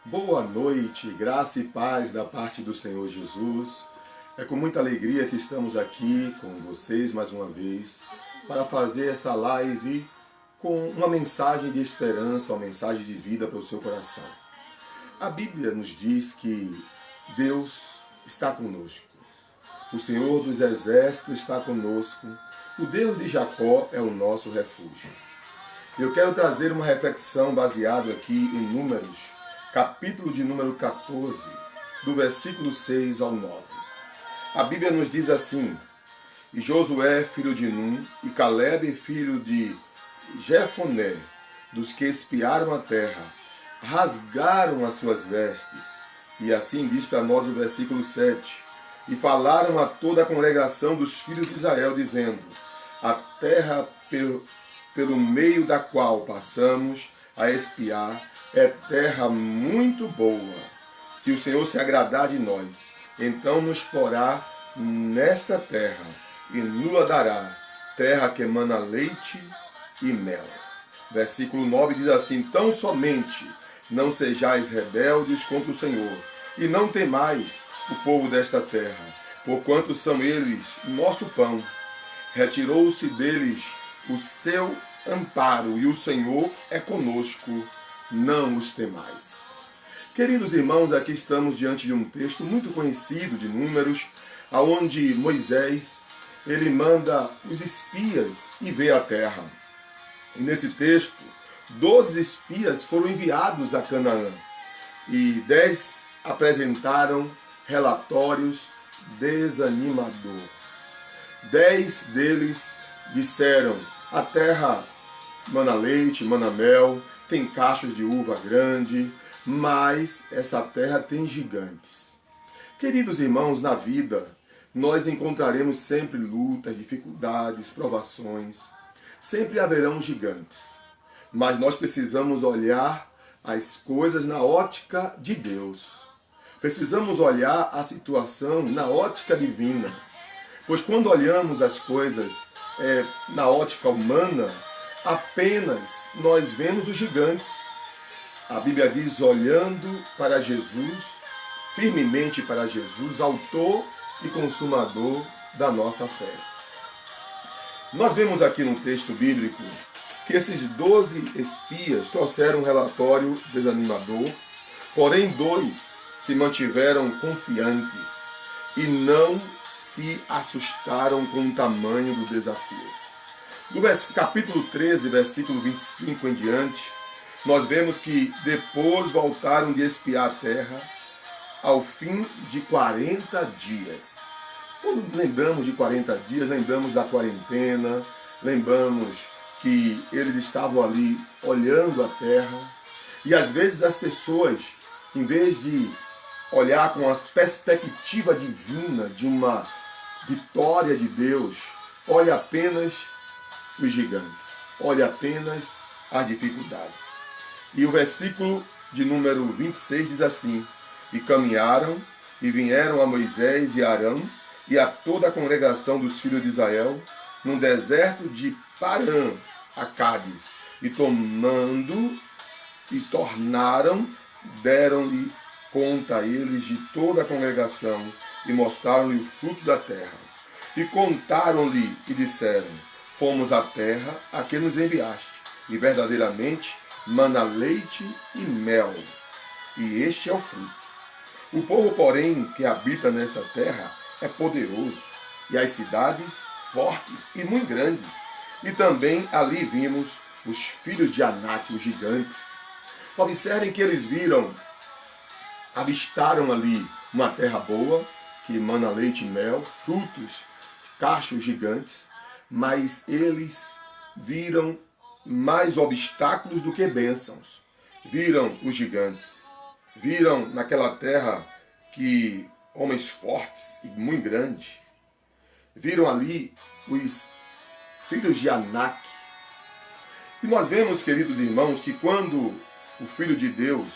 Boa noite, graça e paz da parte do Senhor Jesus. É com muita alegria que estamos aqui com vocês mais uma vez para fazer essa live com uma mensagem de esperança, uma mensagem de vida para o seu coração. A Bíblia nos diz que Deus está conosco. O Senhor dos Exércitos está conosco. O Deus de Jacó é o nosso refúgio. Eu quero trazer uma reflexão baseada aqui em Números, capítulo de número 14, do versículo 6 ao 9. A Bíblia nos diz assim: E Josué, filho de Num, e Calebe, filho de Jefoné, dos que espiaram a terra, rasgaram as suas vestes. E assim diz para nós o versículo 7. E falaram a toda a congregação dos filhos de Israel, dizendo: A terra pelo meio da qual passamos a espiar é terra muito boa. Se o Senhor se agradar de nós, então nos porá nesta terra e nos dará terra que emana leite e mel. Versículo 9 diz assim: Tão somente não sejais rebeldes contra o Senhor, e não temais o povo desta terra, porquanto são eles nosso pão. Retirou-se deles o seu amparo, e o Senhor é conosco, não os temais. Queridos irmãos, aqui estamos diante de um texto muito conhecido de Números, aonde Moisés ele manda os espias ir ver a terra. E nesse texto, 12 espias foram enviados a Canaã e 10 apresentaram relatórios desanimadores. 10 deles disseram: a terra mana leite, mana mel, tem cachos de uva grande, mas essa terra tem gigantes. Queridos irmãos, na vida nós encontraremos sempre lutas, dificuldades, provações. Sempre haverão gigantes. Mas nós precisamos olhar as coisas na ótica de Deus. Precisamos olhar a situação na ótica divina. Pois quando olhamos as coisas na ótica humana, apenas nós vemos os gigantes. A Bíblia diz: olhando para Jesus, firmemente para Jesus, autor e consumador da nossa fé. Nós vemos aqui no texto bíblico que esses 12 espias trouxeram um relatório desanimador, porém 2 se mantiveram confiantes e não se assustaram com o tamanho do desafio. No capítulo 13, versículo 25 em diante, nós vemos que depois voltaram de espiar a terra ao fim de 40 dias. Quando lembramos de 40 dias, lembramos da quarentena, lembramos que eles estavam ali olhando a terra. E às vezes as pessoas, em vez de olhar com a perspectiva divina de uma vitória de Deus, olha apenas os gigantes, olha apenas as dificuldades. E o versículo de número 26 diz assim: E caminharam e vieram a Moisés e Arão e a toda a congregação dos filhos de Israel no deserto de Parã a Cádiz, e tomando e tornaram, deram-lhe conta a eles de toda a congregação e mostraram-lhe o fruto da terra. E contaram-lhe e disseram: Fomos à terra a que nos enviaste, e verdadeiramente mana leite e mel, e este é o fruto. O povo, porém, que habita nessa terra é poderoso, e as cidades fortes e muito grandes. E também ali vimos os filhos de Anak, os gigantes. Observem que eles avistaram ali uma terra boa, que emana leite e mel, frutos, cachos gigantes, mas eles viram mais obstáculos do que bênçãos. Viram os gigantes, viram naquela terra que homens fortes e muito grandes, viram ali os filhos de Anak. E nós vemos, queridos irmãos, que quando o Filho de Deus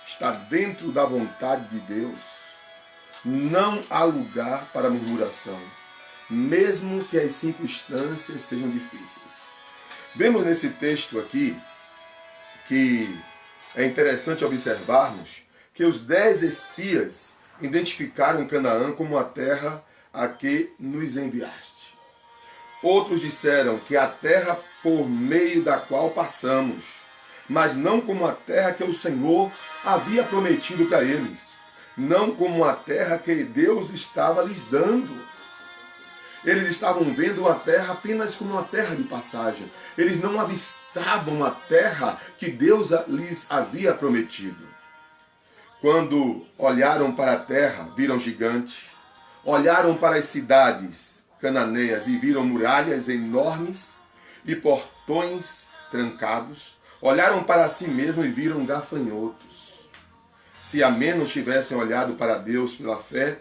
está dentro da vontade de Deus, não há lugar para murmuração, mesmo que as circunstâncias sejam difíceis. Vemos nesse texto aqui que é interessante observarmos que os 10 espias identificaram Canaã como a terra a que nos enviaste. Outros disseram que a terra por meio da qual passamos, mas não como a terra que o Senhor havia prometido para eles, não como a terra que Deus estava lhes dando. Eles estavam vendo a terra apenas como uma terra de passagem. Eles não avistavam a terra que Deus lhes havia prometido. Quando olharam para a terra, viram gigantes. Olharam para as cidades cananeias e viram muralhas enormes e portões trancados. Olharam para si mesmos e viram gafanhotos. Se a menos tivessem olhado para Deus pela fé,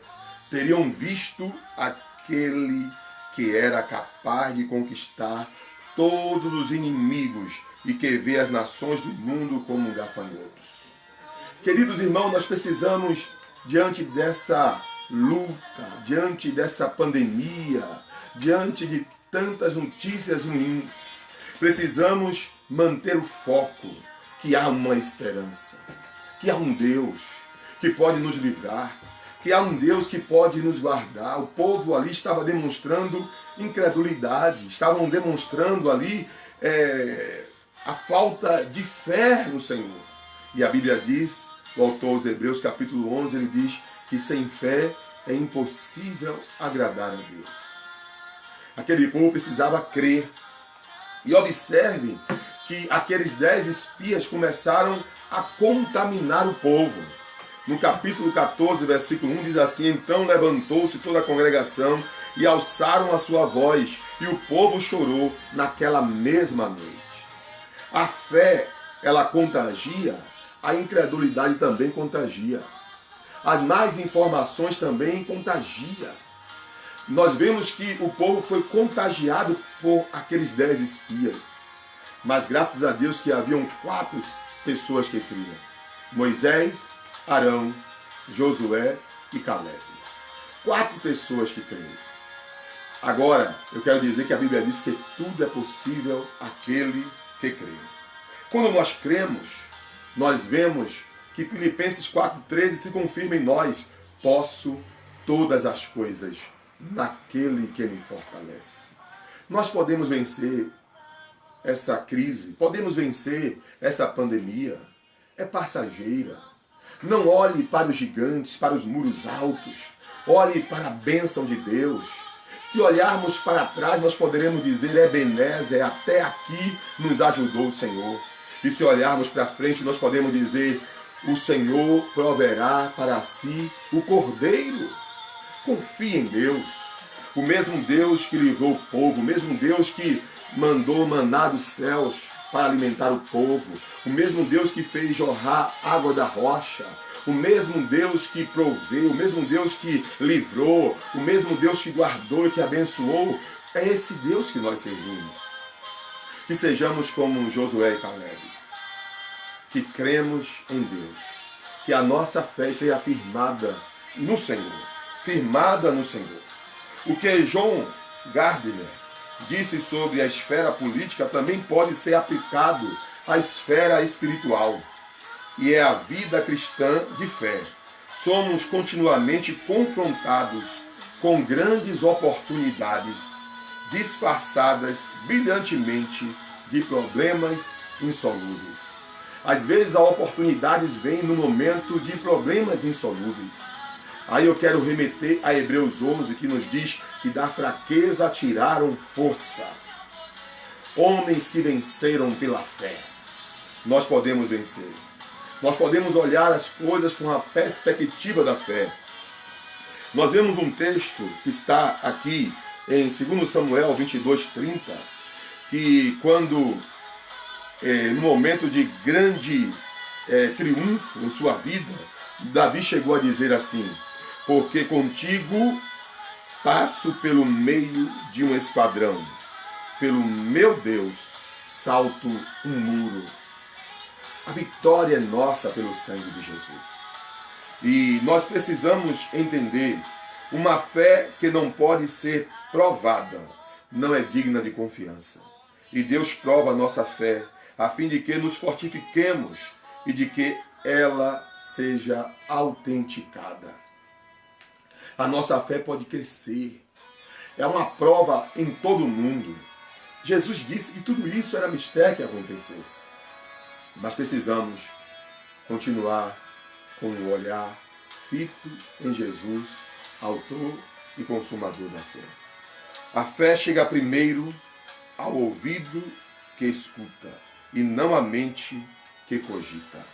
teriam visto aquele que era capaz de conquistar todos os inimigos e que vê as nações do mundo como gafanhotos. Queridos irmãos, nós precisamos, diante dessa luta, diante dessa pandemia, diante de tantas notícias ruins, precisamos manter o foco que há uma esperança, que há um Deus que pode nos livrar, que há um Deus que pode nos guardar. O povo ali estava demonstrando incredulidade, estavam demonstrando ali a falta de fé no Senhor. E a Bíblia diz, o autor aos Hebreus, capítulo 11, ele diz que sem fé é impossível agradar a Deus. Aquele povo precisava crer. E observem que aqueles 10 espias começaram a contaminar o povo. No capítulo 14, versículo 1, diz assim: então levantou-se toda a congregação e alçaram a sua voz, e o povo chorou naquela mesma noite. A fé, ela contagia, a incredulidade também contagia. As más informações também contagiam. Nós vemos que o povo foi contagiado por aqueles 10 espias. Mas graças a Deus que haviam 4 pessoas que criam: Moisés, Arão, Josué e Caleb. 4 pessoas que creem. Agora, eu quero dizer que a Bíblia diz que tudo é possível àquele que crê. Quando nós cremos, nós vemos que Filipenses 4,13 se confirma em nós: posso todas as coisas naquele que me fortalece. Nós podemos vencer essa crise, podemos vencer essa pandemia. É passageira. Não olhe para os gigantes, para os muros altos. Olhe para a bênção de Deus. Se olharmos para trás, nós poderemos dizer: Ebenezer, até aqui nos ajudou o Senhor. E se olharmos para frente, nós podemos dizer: o Senhor proverá para si o cordeiro. Confie em Deus. O mesmo Deus que livrou o povo, o mesmo Deus que mandou maná dos céus para alimentar o povo, o mesmo Deus que fez jorrar água da rocha, o mesmo Deus que proveu, o mesmo Deus que livrou, o mesmo Deus que guardou e que abençoou, é esse Deus que nós servimos. Que sejamos como Josué e Caleb, que cremos em Deus, que a nossa fé seja firmada no Senhor, firmada no Senhor. O que John Gardner disse sobre a esfera política também pode ser aplicado à esfera espiritual. E é a vida cristã de fé. Somos continuamente confrontados com grandes oportunidades, disfarçadas brilhantemente de problemas insolúveis. Às vezes, as oportunidades vêm no momento de problemas insolúveis. Aí eu quero remeter a Hebreus 11, que nos diz que da fraqueza tiraram força. Homens que venceram pela fé. Nós podemos vencer. Nós podemos olhar as coisas com a perspectiva da fé. Nós vemos um texto que está aqui em 2 Samuel 22:30, que quando, no momento de grande triunfo em sua vida, Davi chegou a dizer assim: porque contigo passo pelo meio de um esquadrão, pelo meu Deus salto um muro. A vitória é nossa pelo sangue de Jesus. E nós precisamos entender: uma fé que não pode ser provada não é digna de confiança. E Deus prova a nossa fé, a fim de que nos fortifiquemos e de que ela seja autenticada. A nossa fé pode crescer. É uma prova em todo o mundo. Jesus disse que tudo isso era mistério que acontecesse. Mas precisamos continuar com o olhar fito em Jesus, autor e consumador da fé. A fé chega primeiro ao ouvido que escuta e não à mente que cogita.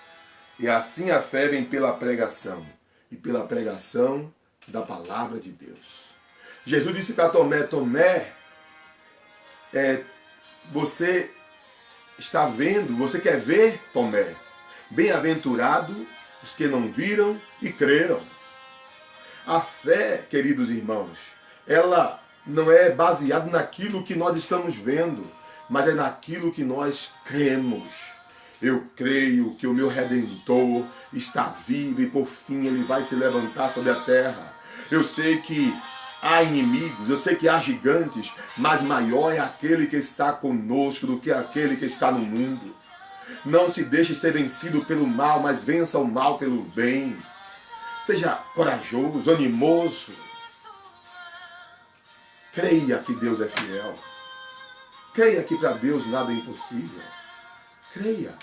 E assim a fé vem pela pregação e pela pregação da palavra de Deus. Jesus disse para Tomé, Tomé, você está vendo, você quer ver, Tomé? Bem-aventurado os que não viram e creram. A fé, queridos irmãos, ela não é baseada naquilo que nós estamos vendo, mas é naquilo que nós cremos. Eu creio que o meu Redentor está vivo e por fim ele vai se levantar sobre a terra. Eu sei que há inimigos, eu sei que há gigantes, mas maior é aquele que está conosco do que aquele que está no mundo. Não se deixe ser vencido pelo mal, mas vença o mal pelo bem. Seja corajoso, animoso. Creia que Deus é fiel. Creia que para Deus nada é impossível. Creia.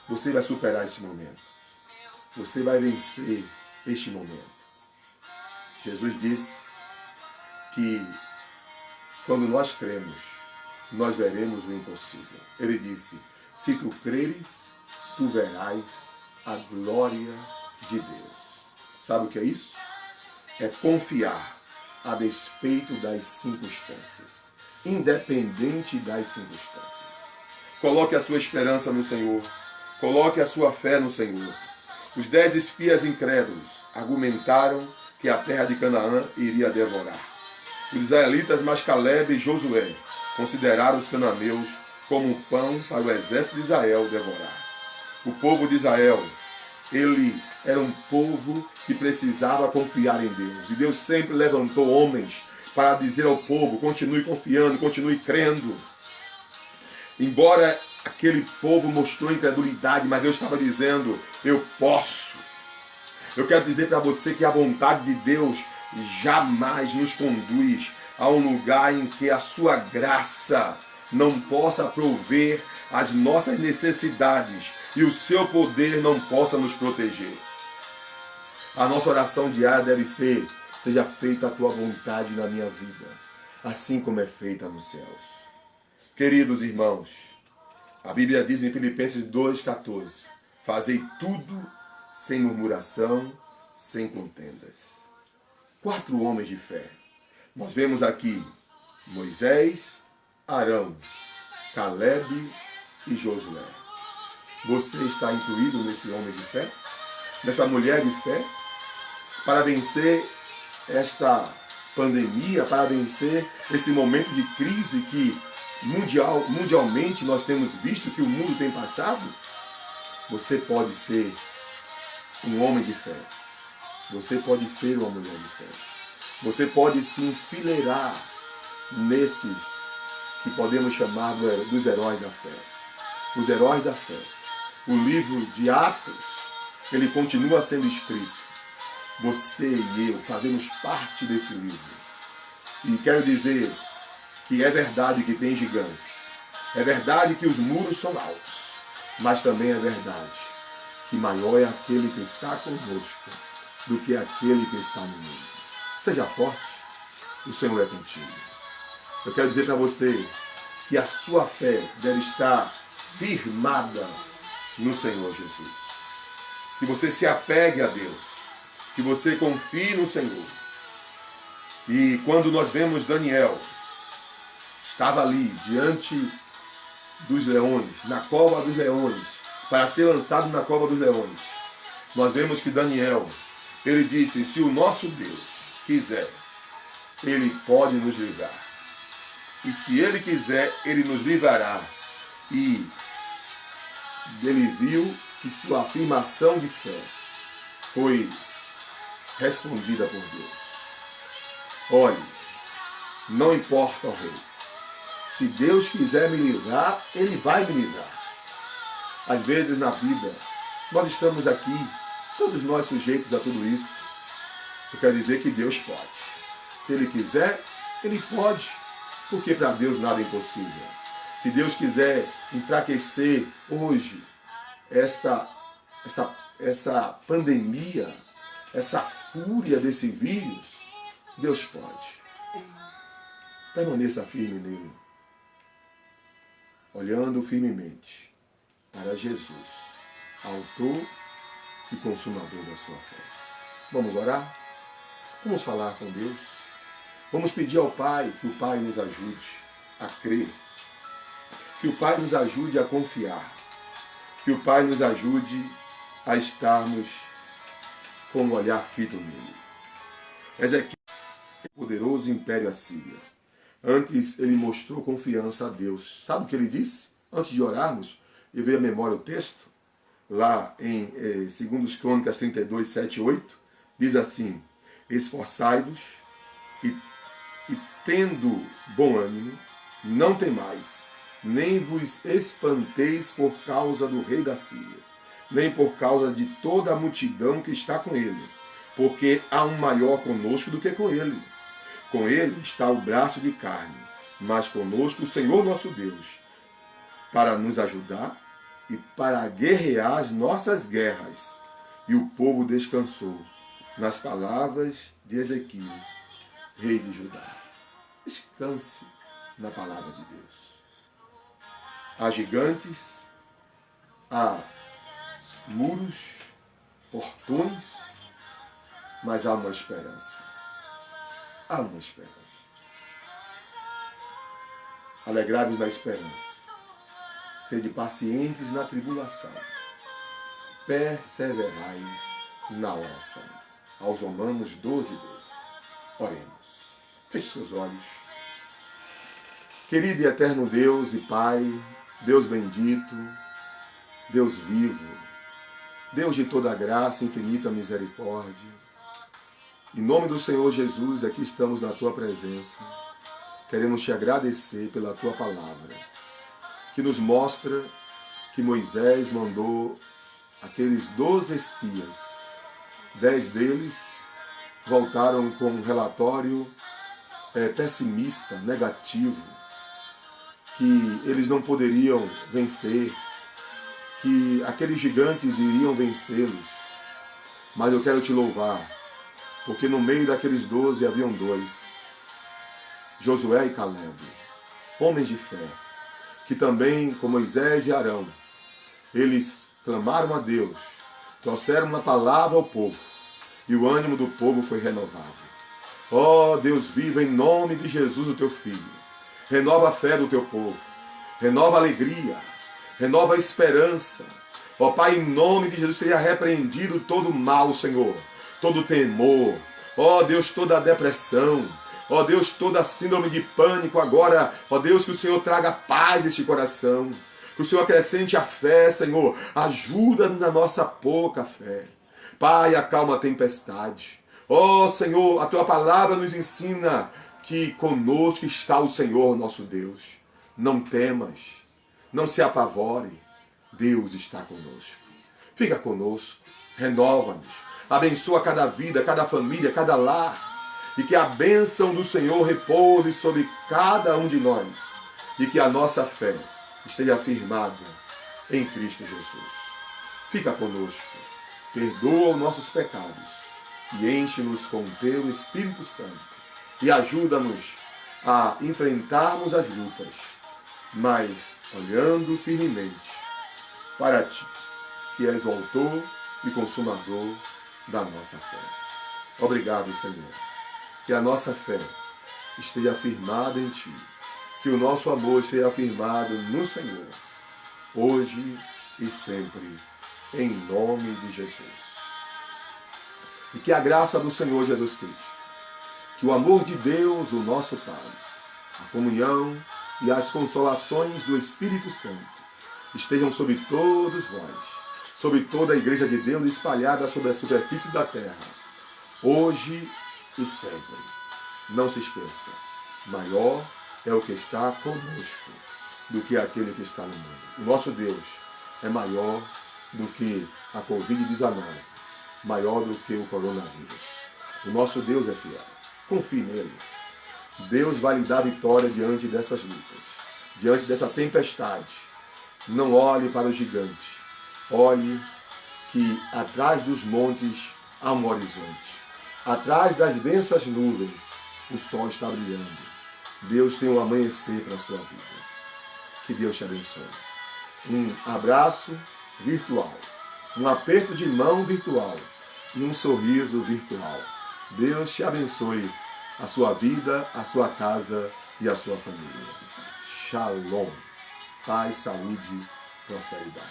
Você vai superar esse momento. Você vai vencer este momento. Jesus disse que quando nós cremos, nós veremos o impossível. Ele disse, se tu creres, tu verás a glória de Deus. Sabe o que é isso? É confiar a despeito das circunstâncias, independente das circunstâncias. Coloque a sua esperança no Senhor. Coloque a sua fé no Senhor. Os 10 espias incrédulos argumentaram que a terra de Canaã iria devorar. Os israelitas, mas Caleb e Josué, consideraram os cananeus como pão para o exército de Israel devorar. O povo de Israel, ele era um povo que precisava confiar em Deus. E Deus sempre levantou homens para dizer ao povo, continue confiando, continue crendo. Embora aquele povo mostrou incredulidade, mas Deus estava dizendo, eu posso. Eu quero dizer para você que a vontade de Deus jamais nos conduz a um lugar em que a sua graça não possa prover as nossas necessidades e o seu poder não possa nos proteger. A nossa oração diária deve ser, seja feita a tua vontade na minha vida, assim como é feita nos céus. Queridos irmãos, a Bíblia diz em Filipenses 2,14, fazei tudo sem murmuração, sem contendas. 4 homens de fé. Nós vemos aqui Moisés, Arão, Caleb e Josué. Você está incluído nesse homem de fé? Nessa mulher de fé? Para vencer esta pandemia, para vencer esse momento de crise que mundialmente nós temos visto que o mundo tem passado? Você pode ser um homem de fé. Você pode ser uma mulher de fé. Você pode se enfileirar nesses que podemos chamar dos heróis da fé. Os heróis da fé. O livro de Atos, ele continua sendo escrito. Você e eu fazemos parte desse livro. E quero dizer que é verdade que tem gigantes. É verdade que os muros são altos. Mas também é verdade que maior é aquele que está conosco do que aquele que está no mundo. Seja forte, o Senhor é contigo. Eu quero dizer para você que a sua fé deve estar firmada no Senhor Jesus. Que você se apegue a Deus. Que você confie no Senhor. E quando nós vemos Daniel, estava ali diante dos leões, na cova dos leões, para ser lançado na cova dos leões. Nós vemos que Daniel, ele disse, se o nosso Deus quiser, ele pode nos livrar. E se ele quiser, ele nos livrará. E ele viu que sua afirmação de fé foi respondida por Deus. Olhe, não importa o rei. Se Deus quiser me livrar, ele vai me livrar. Às vezes na vida, nós estamos aqui, todos nós sujeitos a tudo isso. Eu quero dizer que Deus pode. Se Ele quiser, Ele pode. Porque para Deus nada é impossível. Se Deus quiser enfraquecer hoje essa pandemia, essa fúria desse vírus, Deus pode. Permaneça firme nele, olhando firmemente para Jesus, autor e consumador da sua fé. Vamos orar? Vamos falar com Deus? Vamos pedir ao Pai que o Pai nos ajude a crer, que o Pai nos ajude a confiar, que o Pai nos ajude a estarmos com o olhar fito nele. Ezequiel, poderoso império assírio. Antes ele mostrou confiança a Deus. Sabe o que ele disse? Antes de orarmos, e veio à memória o texto, lá em 2 Crônicas 32, 7 e 8, diz assim: esforçai-vos e tendo bom ânimo, não temais, nem vos espanteis por causa do rei da Síria, nem por causa de toda a multidão que está com ele, porque há um maior conosco do que com ele. Com ele está o braço de carne, mas conosco o Senhor nosso Deus, para nos ajudar e para guerrear as nossas guerras. E o povo descansou nas palavras de Ezequias, rei de Judá. Descanse na palavra de Deus. Há gigantes, há muros, portões, mas há uma esperança. Há uma esperança. Alegrai-vos na esperança. Sede pacientes na tribulação. Perseverai na oração. Aos Romanos 12, 12. Oremos. Feche seus olhos. Querido e eterno Deus e Pai, Deus bendito, Deus vivo, Deus de toda graça, infinita misericórdia, em nome do Senhor Jesus, aqui estamos na Tua presença. Queremos Te agradecer pela Tua palavra, que nos mostra que Moisés mandou aqueles 12 espias. 10 deles voltaram com um relatório pessimista, negativo, que eles não poderiam vencer, que aqueles gigantes iriam vencê-los. Mas eu quero Te louvar, porque no meio daqueles 12 haviam 2, Josué e Caleb, homens de fé, que também, com Moisés e Arão, eles clamaram a Deus, trouxeram uma palavra ao povo, e o ânimo do povo foi renovado. Ó Deus vivo, em nome de Jesus, o Teu Filho, renova a fé do Teu povo, renova a alegria, renova a esperança. Ó Pai, em nome de Jesus, seja repreendido todo o mal, Senhor, todo temor, ó Deus, toda a depressão, ó Deus, toda a síndrome de pânico agora, ó Deus, que o Senhor traga paz neste coração, que o Senhor acrescente a fé, Senhor, ajuda na nossa pouca fé. Pai, acalma a tempestade. Ó Senhor, a Tua palavra nos ensina que conosco está o Senhor nosso Deus. Não temas, não se apavore, Deus está conosco. Fica conosco, renova-nos, abençoa cada vida, cada família, cada lar, e que a bênção do Senhor repouse sobre cada um de nós, e que a nossa fé esteja firmada em Cristo Jesus. Fica conosco, perdoa os nossos pecados e enche-nos com o Teu Espírito Santo e ajuda-nos a enfrentarmos as lutas, mas olhando firmemente para Ti, que és o autor e consumador da nossa fé. Obrigado, Senhor, que a nossa fé esteja firmada em Ti, que o nosso amor esteja firmado no Senhor, hoje e sempre, em nome de Jesus. E que a graça do Senhor Jesus Cristo, que o amor de Deus, o nosso Pai, a comunhão e as consolações do Espírito Santo estejam sobre todos vós, sobre toda a Igreja de Deus espalhada sobre a superfície da terra, hoje e sempre. Não se esqueça, maior é o que está conosco do que aquele que está no mundo. O nosso Deus é maior do que a Covid-19, maior do que o coronavírus. O nosso Deus é fiel. Confie nele. Deus vai lhe dar vitória diante dessas lutas, diante dessa tempestade. Não olhe para o gigante. Olhe que atrás dos montes há um horizonte. Atrás das densas nuvens, o sol está brilhando. Deus tem um amanhecer para a sua vida. Que Deus te abençoe. Um abraço virtual, um aperto de mão virtual e um sorriso virtual. Deus te abençoe a sua vida, a sua casa e a sua família. Shalom. Paz, saúde, prosperidade.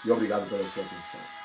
E obrigado pela sua atenção.